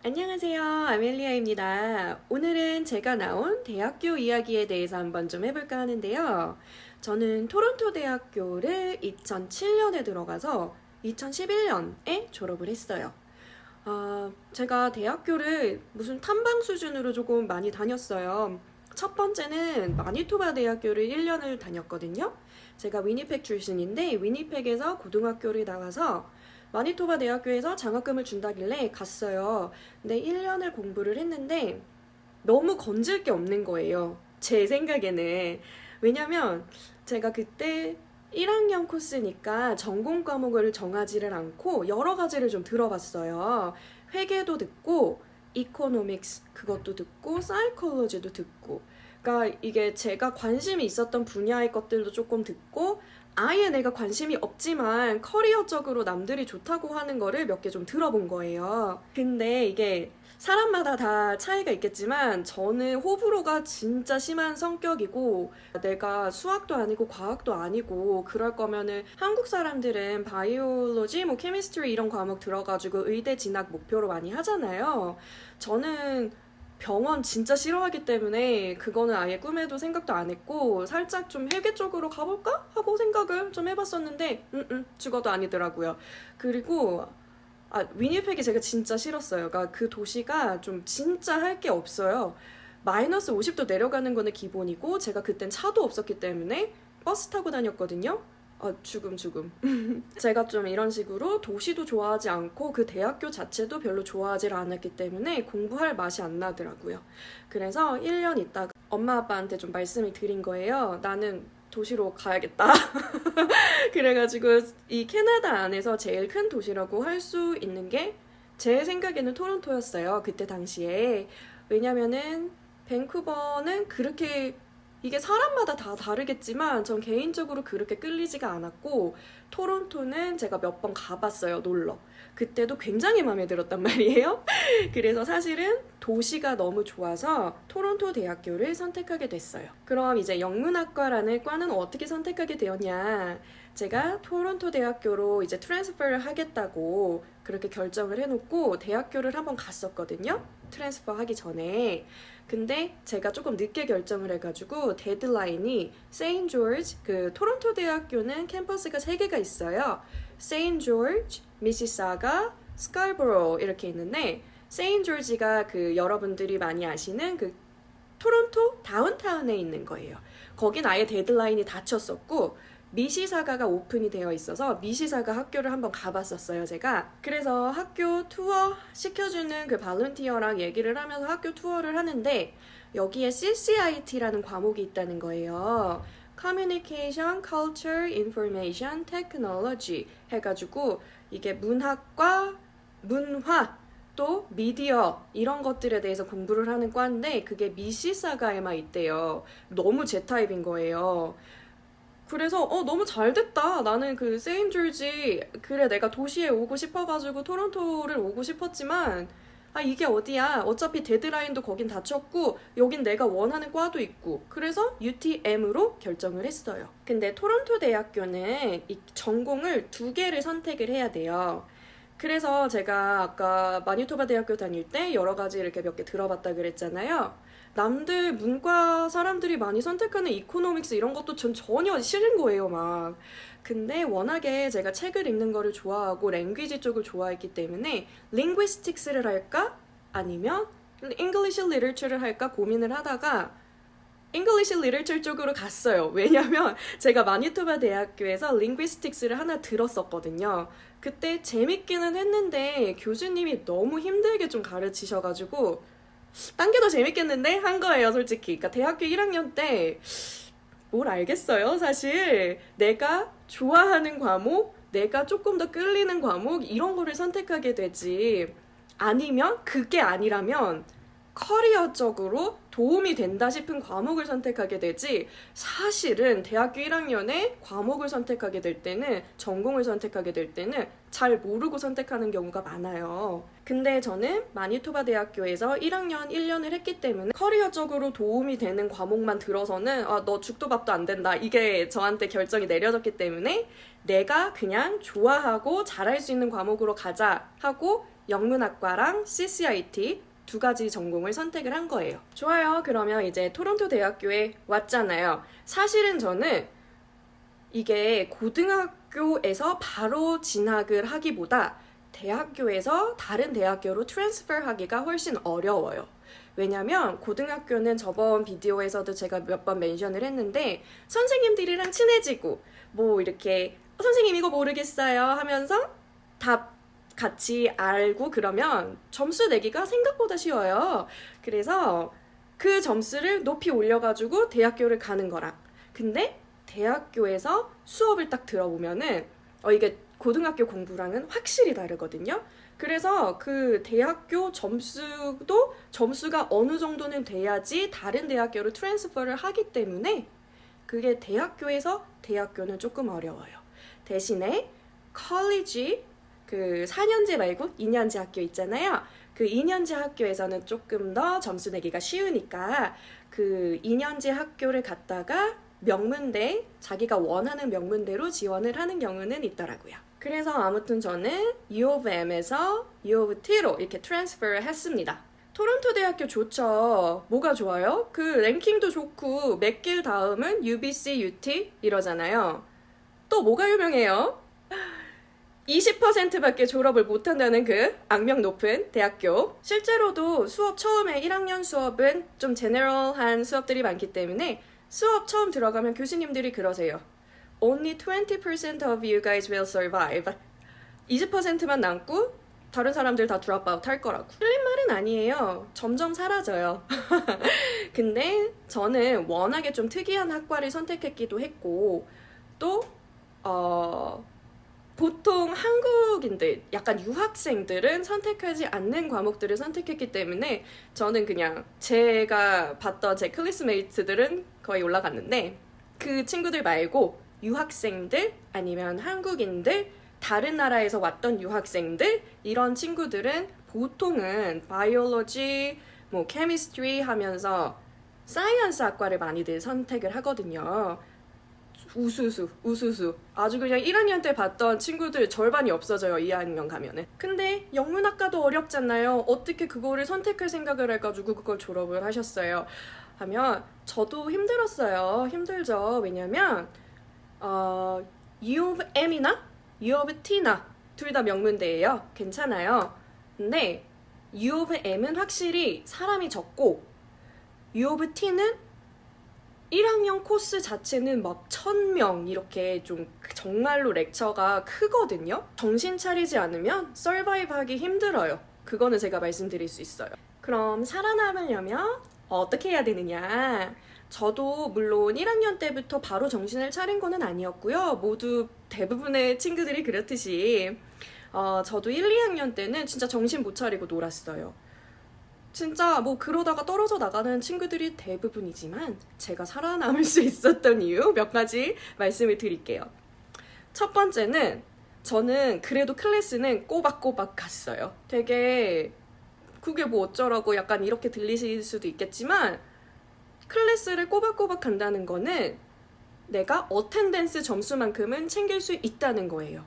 안녕하세요. 아멜리아입니다. 오늘은 제가 나온 대학교 이야기에 대해서 한번 좀 해볼까 하는데요. 저는 토론토 대학교를 2007년에 들어가서 2011년에 졸업을 했어요. 제가 대학교를 무슨 탐방 수준으로 조금 많이 다녔어요. 첫 번째는 마니토바 대학교를 1년을 다녔거든요. 제가 위니펙 출신인데 위니펙에서 고등학교를 나와서 마니토바 대학교에서 장학금을 준다길래 갔어요. 근데 1년을 공부를 했는데 너무 건질 게 없는 거예요. 제 생각에는. 왜냐면 제가 그때 1학년 코스니까 전공 과목을 정하지를 않고 여러 가지를 좀 들어봤어요. 회계도 듣고, 이코노믹스 그것도 듣고, 사이콜로지도 듣고. 그러니까 이게 제가 관심이 있었던 분야의 것들도 조금 듣고, 아예 내가 관심이 없지만 커리어적으로 남들이 좋다고 하는 거를 몇 개 좀 들어본 거예요. 근데 이게 사람마다 다 차이가 있겠지만 저는 호불호가 진짜 심한 성격이고, 내가 수학도 아니고 과학도 아니고 그럴 거면은 한국 사람들은 바이올로지, 뭐 케미스트리 이런 과목 들어가지고 의대 진학 목표로 많이 하잖아요. 저는 병원 진짜 싫어하기 때문에 그거는 아예 꿈에도 생각도 안 했고 살짝 좀 회계 쪽으로 가볼까 하고 생각을 좀 해봤었는데 죽어도 아니더라고요. 그리고 위니펙이 제가 진짜 싫었어요. 그러니까 그 도시가 좀 진짜 할 게 없어요. 마이너스 50도 내려가는 거는 기본이고 제가 그땐 차도 없었기 때문에 버스 타고 다녔거든요. 죽음. 제가 좀 이런 식으로 도시도 좋아하지 않고 그 대학교 자체도 별로 좋아하지 않았기 때문에 공부할 맛이 안 나더라고요. 그래서 1년 있다가 엄마 아빠한테 좀 말씀을 드린 거예요. 나는 도시로 가야겠다. 그래가지고 이 캐나다 안에서 제일 큰 도시라고 할 수 있는 게 제 생각에는 토론토였어요. 그때 당시에. 왜냐면은 밴쿠버는 그렇게 이게 사람마다 다 다르겠지만 전 개인적으로 그렇게 끌리지가 않았고 토론토는 제가 몇 번 가봤어요, 놀러. 그때도 굉장히 마음에 들었단 말이에요. 그래서 사실은 도시가 너무 좋아서 토론토 대학교를 선택하게 됐어요. 그럼 이제 영문학과라는 과는 어떻게 선택하게 되었냐? 제가 토론토 대학교로 이제 트랜스퍼를 하겠다고 그렇게 결정을 해놓고 대학교를 한번 갔었거든요. 트랜스퍼 하기 전에. 근데 제가 조금 늦게 결정을 해가지고 데드라인이 세인 조지, 그 토론토 대학교는 캠퍼스가 3개가 있어요. 세인 조지, 미시사가, 스카이보로 이렇게 있는데 세인 조지가 그 여러분들이 많이 아시는 그 토론토 다운타운에 있는 거예요. 거긴 아예 데드라인이 닫혔었고 미시사가가 오픈이 되어 있어서 미시사가 학교를 한번 가봤었어요, 제가. 그래서 학교 투어 시켜주는 그 발런티어랑 얘기를 하면서 학교 투어를 하는데 여기에 CCIT라는 과목이 있다는 거예요. Communication, Culture, Information, Technology 해가지고 이게 문학과 문화 또 미디어 이런 것들에 대해서 공부를 하는 과인데 그게 미시사가에만 있대요. 너무 제 타입인 거예요. 그래서 너무 잘 됐다. 나는 그 세인 졸지 그래 내가 도시에 오고 싶어가지고 토론토를 오고 싶었지만 이게 어디야? 어차피 데드라인도 거긴 닫혔고 여긴 내가 원하는 과도 있고 그래서 UTM으로 결정을 했어요. 근데 토론토 대학교는 이 전공을 2개를 선택을 해야 돼요. 그래서 제가 아까 마니토바 대학교 다닐 때 여러 가지 이렇게 몇 개 들어봤다 그랬잖아요. 남들 문과 사람들이 많이 선택하는 이코노믹스 이런 것도 전 전혀 싫은 거예요, 막. 근데 워낙에 제가 책을 읽는 거를 좋아하고 랭귀지 쪽을 좋아했기 때문에 linguistics를 할까? 아니면 English Literature를 할까 고민을 하다가 English Literature 쪽으로 갔어요. 왜냐면 제가 마니토바 대학교에서 linguistics를 하나 들었었거든요. 그때 재밌기는 했는데 교수님이 너무 힘들게 좀 가르치셔가지고 딴 게 더 재밌겠는데? 한 거예요, 솔직히. 그러니까 대학교 1학년 때 뭘 알겠어요, 사실. 내가 좋아하는 과목, 내가 조금 더 끌리는 과목, 이런 거를 선택하게 되지. 아니면, 그게 아니라면, 커리어적으로 도움이 된다 싶은 과목을 선택하게 되지 사실은 대학교 1학년에 과목을 선택하게 될 때는 전공을 선택하게 될 때는 잘 모르고 선택하는 경우가 많아요. 근데 저는 마니토바 대학교에서 1학년 1년을 했기 때문에 커리어적으로 도움이 되는 과목만 들어서는 너 죽도 밥도 안 된다 이게 저한테 결정이 내려졌기 때문에 내가 그냥 좋아하고 잘할 수 있는 과목으로 가자 하고 영문학과랑 CCIT 두 가지 전공을 선택을 한 거예요. 좋아요. 그러면 이제 토론토 대학교에 왔잖아요. 사실은 저는 이게 고등학교에서 바로 진학을 하기보다 대학교에서 다른 대학교로 트랜스퍼 하기가 훨씬 어려워요. 왜냐면 고등학교는 저번 비디오에서도 제가 몇 번 멘션을 했는데 선생님들이랑 친해지고 뭐 이렇게 선생님 이거 모르겠어요 하면서 답 같이 알고 그러면 점수 내기가 생각보다 쉬워요. 그래서 그 점수를 높이 올려가지고 대학교를 가는 거랑 근데 대학교에서 수업을 딱 들어보면은 이게 고등학교 공부랑은 확실히 다르거든요. 그래서 그 대학교 점수가 어느 정도는 돼야지 다른 대학교로 트랜스퍼를 하기 때문에 그게 대학교에서 대학교는 조금 어려워요. 대신에 컬리지 그 4년제 말고 2년제 학교 있잖아요. 그 2년제 학교에서는 조금 더 점수 내기가 쉬우니까 그 2년제 학교를 갔다가 명문대, 자기가 원하는 명문대로 지원을 하는 경우는 있더라고요. 그래서 아무튼 저는 U of M에서 U of T로 이렇게 트랜스퍼를 했습니다. 토론토 대학교 좋죠. 뭐가 좋아요? 그 랭킹도 좋고 맥길 다음은 UBC, UT 이러잖아요. 또 뭐가 유명해요? 20%밖에 졸업을 못한다는 그 악명 높은 대학교. 실제로도 수업 처음에 1학년 수업은 좀 제너럴한 수업들이 많기 때문에 수업 처음 들어가면 교수님들이 그러세요. Only 20% of you guys will survive. 20%만 남고 다른 사람들 다 드롭아웃 할 거라고. 틀린 말은 아니에요. 점점 사라져요. 근데 저는 워낙에 좀 특이한 학과를 선택했기도 했고 또 보통 한국인들, 약간 유학생들은 선택하지 않는 과목들을 선택했기 때문에 저는 그냥 제가 봤던 제 클래스메이트들은 거의 올라갔는데 그 친구들 말고 유학생들 아니면 한국인들, 다른 나라에서 왔던 유학생들 이런 친구들은 보통은 바이올로지, 뭐 케미스트리 하면서 사이언스 학과를 많이들 선택을 하거든요. 우수수. 아주 그냥 1학년 때 봤던 친구들 절반이 없어져요, 2학년 가면은. 근데 영문학과도 어렵잖아요. 어떻게 그거를 선택할 생각을 해가지고 그걸 졸업을 하셨어요? 하면 저도 힘들었어요. 힘들죠. 왜냐면 U of M이나 U of T나 둘 다 명문대예요. 괜찮아요. 근데 U of M은 확실히 사람이 적고 U of T는 1학년 코스 자체는 막 1000명 이렇게 좀 정말로 렉처가 크거든요. 정신 차리지 않으면 서바이브 하기 힘들어요. 그거는 제가 말씀드릴 수 있어요. 그럼 살아남으려면 어떻게 해야 되느냐? 저도 물론 1학년 때부터 바로 정신을 차린 거는 아니었고요. 모두 대부분의 친구들이 그렇듯이 저도 1, 2학년 때는 진짜 정신 못 차리고 놀았어요. 진짜 뭐 그러다가 떨어져 나가는 친구들이 대부분이지만 제가 살아남을 수 있었던 이유 몇 가지 말씀을 드릴게요. 첫 번째는 저는 그래도 클래스는 꼬박꼬박 갔어요. 되게 그게 뭐 어쩌라고 약간 이렇게 들리실 수도 있겠지만 클래스를 꼬박꼬박 간다는 거는 내가 어텐던스 점수만큼은 챙길 수 있다는 거예요.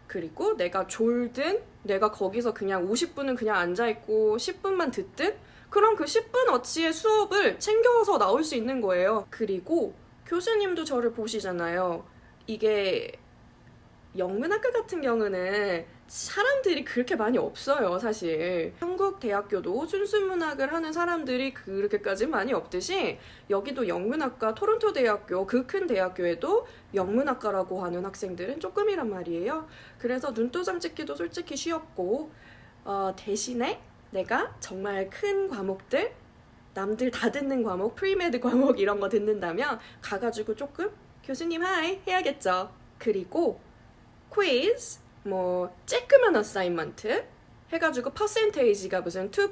그리고 내가 졸든 내가 거기서 그냥 50분은 그냥 앉아있고 10분만 듣든 그럼 그 10분 어치의 수업을 챙겨서 나올 수 있는 거예요. 그리고 교수님도 저를 보시잖아요. 이게 영문학과 같은 경우는 사람들이 그렇게 많이 없어요, 사실. 한국 대학교도 순수문학을 하는 사람들이 그렇게까지 많이 없듯이 여기도 영문학과, 토론토 대학교, 그 큰 대학교에도 영문학과라고 하는 학생들은 조금이란 말이에요. 그래서 눈도장 찍기도 솔직히 쉬웠고 대신에 내가 정말 큰 과목들, 남들 다 듣는 과목, 프리메드 과목 이런 거 듣는다면 가가지고 조금 교수님 하이 해야겠죠. 그리고 quiz, 뭐 쬐끄만 어사이먼트 해가지고 퍼센테이지가 무슨 2%,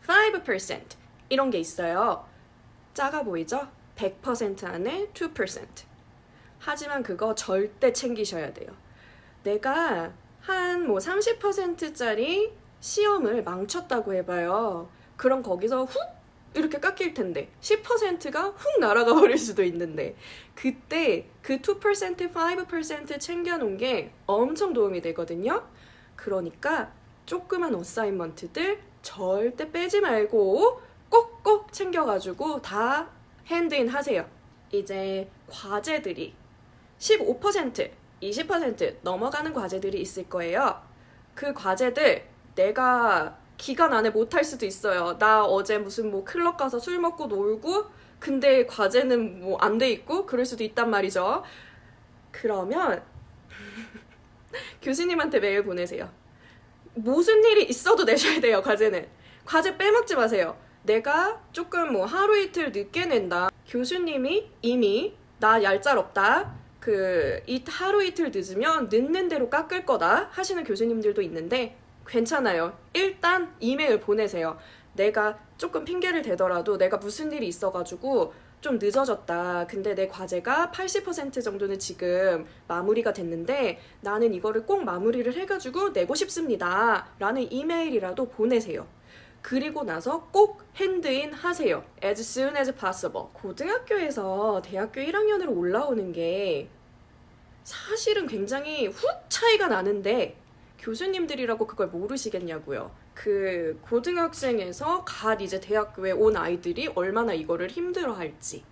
5% 이런 게 있어요. 작아 보이죠? 100% 안에 2%. 하지만 그거 절대 챙기셔야 돼요. 내가 한 뭐 30%짜리 시험을 망쳤다고 해봐요. 그럼 거기서 훅 이렇게 깎일 텐데 10%가 훅 날아가 버릴 수도 있는데 그때 그 2%, 5% 챙겨놓은 게 엄청 도움이 되거든요. 그러니까 조그만 어사인먼트들 절대 빼지 말고 꼭꼭 챙겨가지고 다 핸드인 하세요. 이제 과제들이 15%, 20% 넘어가는 과제들이 있을 거예요. 그 과제들 내가 기간 안에 못할 수도 있어요. 나 어제 무슨 뭐 클럽 가서 술 먹고 놀고 근데 과제는 뭐 안 돼 있고 그럴 수도 있단 말이죠. 그러면 교수님한테 메일 보내세요. 무슨 일이 있어도 내셔야 돼요, 과제는. 과제 빼먹지 마세요. 내가 조금 뭐 하루 이틀 늦게 낸다. 교수님이 이미 나 얄짤 없다. 이 하루 이틀 늦으면 늦는 대로 깎을 거다 하시는 교수님들도 있는데 괜찮아요. 일단 이메일 보내세요. 내가 조금 핑계를 대더라도 내가 무슨 일이 있어가지고 좀 늦어졌다. 근데 내 과제가 80% 정도는 지금 마무리가 됐는데 나는 이거를 꼭 마무리를 해가지고 내고 싶습니다. 라는 이메일이라도 보내세요. 그리고 나서 꼭 핸드인 하세요. As soon as possible. 고등학교에서 대학교 1학년으로 올라오는 게 사실은 굉장히 후 차이가 나는데 교수님들이라고 그걸 모르시겠냐고요. 그 고등학생에서 갓 이제 대학교에 온 아이들이 얼마나 이거를 힘들어할지.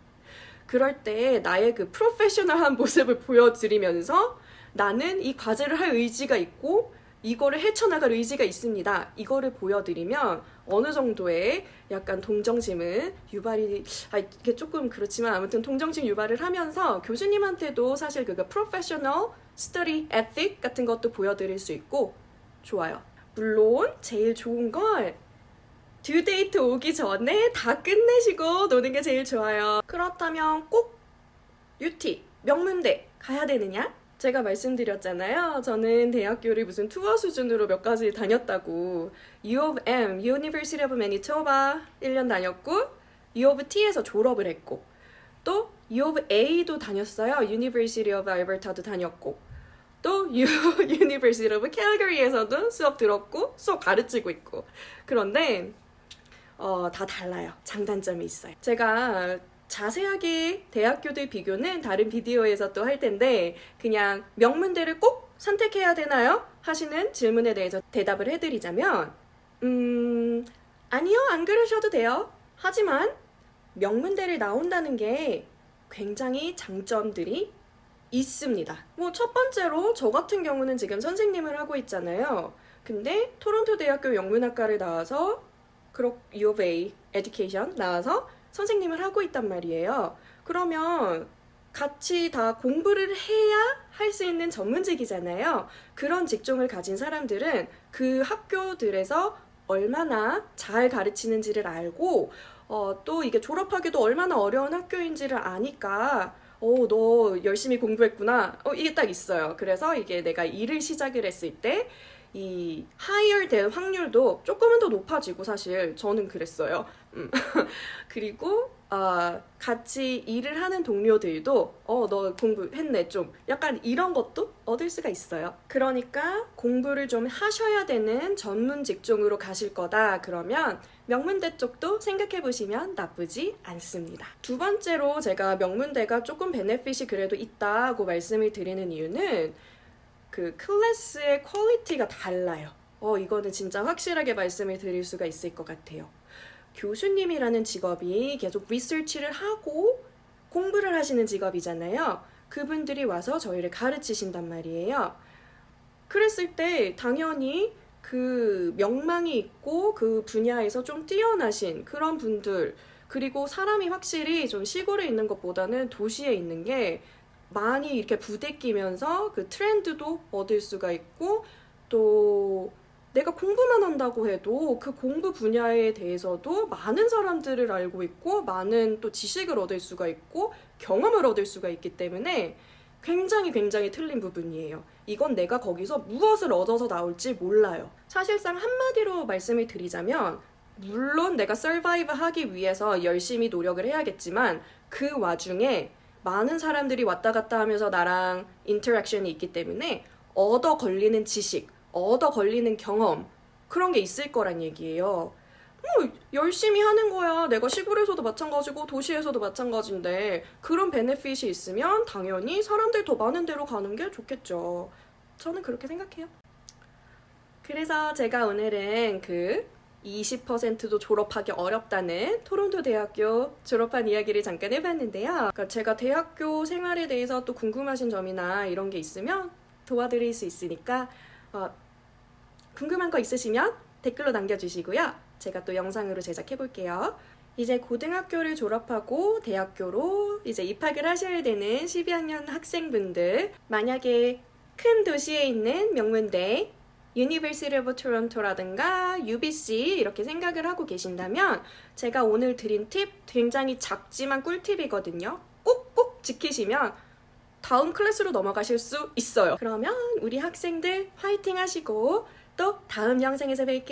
그럴 때 나의 그 프로페셔널한 모습을 보여드리면서 나는 이 과제를 할 의지가 있고 이거를 헤쳐나갈 의지가 있습니다. 이거를 보여드리면 어느 정도의 약간 동정심은 유발이, 이게 조금 그렇지만 아무튼 동정심 유발을 하면서 교수님한테도 사실 그거 프로페셔널 스터디 에틱 같은 것도 보여드릴 수 있고 좋아요. 물론 제일 좋은 건 듀데이트 오기 전에 다 끝내시고 노는 게 제일 좋아요. 그렇다면 꼭 UT, 명문대 가야 되느냐? 제가 말씀드렸잖아요. 저는 대학교를 무슨 투어 수준으로 몇 가지 다녔다고. U of M, University of Manitoba 1년 다녔고 U of T에서 졸업을 했고 또 U of A도 다녔어요. University of Alberta도 다녔고 또 University of Calgary에서도 수업 들었고 수업 가르치고 있고. 그런데 다 달라요. 장단점이 있어요. 제가 자세하게 대학교들 비교는 다른 비디오에서 또 할 텐데 그냥 명문대를 꼭 선택해야 되나요? 하시는 질문에 대해서 대답을 해드리자면 아니요, 안 그러셔도 돼요. 하지만 명문대를 나온다는 게 굉장히 장점들이 있습니다. 뭐 첫 번째로 저 같은 경우는 지금 선생님을 하고 있잖아요. 근데 토론토 대학교 영문학과를 나와서 U of A Education 나와서 선생님을 하고 있단 말이에요. 그러면 같이 다 공부를 해야 할 수 있는 전문직이잖아요. 그런 직종을 가진 사람들은 그 학교들에서 얼마나 잘 가르치는지를 알고 또 이게 졸업하기도 얼마나 어려운 학교인지를 아니까 너 열심히 공부했구나. 이게 딱 있어요. 그래서 이게 내가 일을 시작을 했을 때 이 hire 될 확률도 조금은 더 높아지고 사실 저는 그랬어요. 그리고 같이 일을 하는 동료들도 너 공부했네 좀 약간 이런 것도 얻을 수가 있어요. 그러니까 공부를 좀 하셔야 되는 전문 직종으로 가실 거다 그러면 명문대 쪽도 생각해 보시면 나쁘지 않습니다. 두 번째로 제가 명문대가 조금 베네핏이 그래도 있다고 말씀을 드리는 이유는 그 클래스의 퀄리티가 달라요. 이거는 진짜 확실하게 말씀을 드릴 수가 있을 것 같아요. 교수님이라는 직업이 계속 리서치를 하고 공부를 하시는 직업이잖아요. 그분들이 와서 저희를 가르치신단 말이에요. 그랬을 때 당연히 그 명망이 있고 그 분야에서 좀 뛰어나신 그런 분들, 그리고 사람이 확실히 좀 시골에 있는 것보다는 도시에 있는 게 많이 이렇게 부대끼면서 그 트렌드도 얻을 수가 있고 또 내가 공부만 한다고 해도 그 공부 분야에 대해서도 많은 사람들을 알고 있고 많은 또 지식을 얻을 수가 있고 경험을 얻을 수가 있기 때문에 굉장히 틀린 부분이에요. 이건 내가 거기서 무엇을 얻어서 나올지 몰라요. 사실상 한마디로 말씀을 드리자면 물론 내가 서바이브 하기 위해서 열심히 노력을 해야겠지만 그 와중에 많은 사람들이 왔다 갔다 하면서 나랑 인터랙션이 있기 때문에 얻어 걸리는 지식, 얻어 걸리는 경험 그런 게 있을 거란 얘기예요. 열심히 하는 거야. 내가 시골에서도 마찬가지고 도시에서도 마찬가지인데 그런 베네핏이 있으면 당연히 사람들 더 많은 데로 가는 게 좋겠죠. 저는 그렇게 생각해요. 그래서 제가 오늘은 그 20%도 졸업하기 어렵다는 토론토 대학교 졸업한 이야기를 잠깐 해봤는데요. 그러니까 제가 대학교 생활에 대해서 또 궁금하신 점이나 이런 게 있으면 도와드릴 수 있으니까 궁금한 거 있으시면 댓글로 남겨주시고요. 제가 또 영상으로 제작해볼게요. 이제 고등학교를 졸업하고 대학교로 이제 입학을 하셔야 되는 12학년 학생분들, 만약에 큰 도시에 있는 명문대 University of Toronto라든가 UBC 이렇게 생각을 하고 계신다면 제가 오늘 드린 팁 굉장히 작지만 꿀팁이거든요. 꼭꼭 지키시면 다음 클래스로 넘어가실 수 있어요. 그러면 우리 학생들 화이팅 하시고 또 다음 영상에서 뵐게요.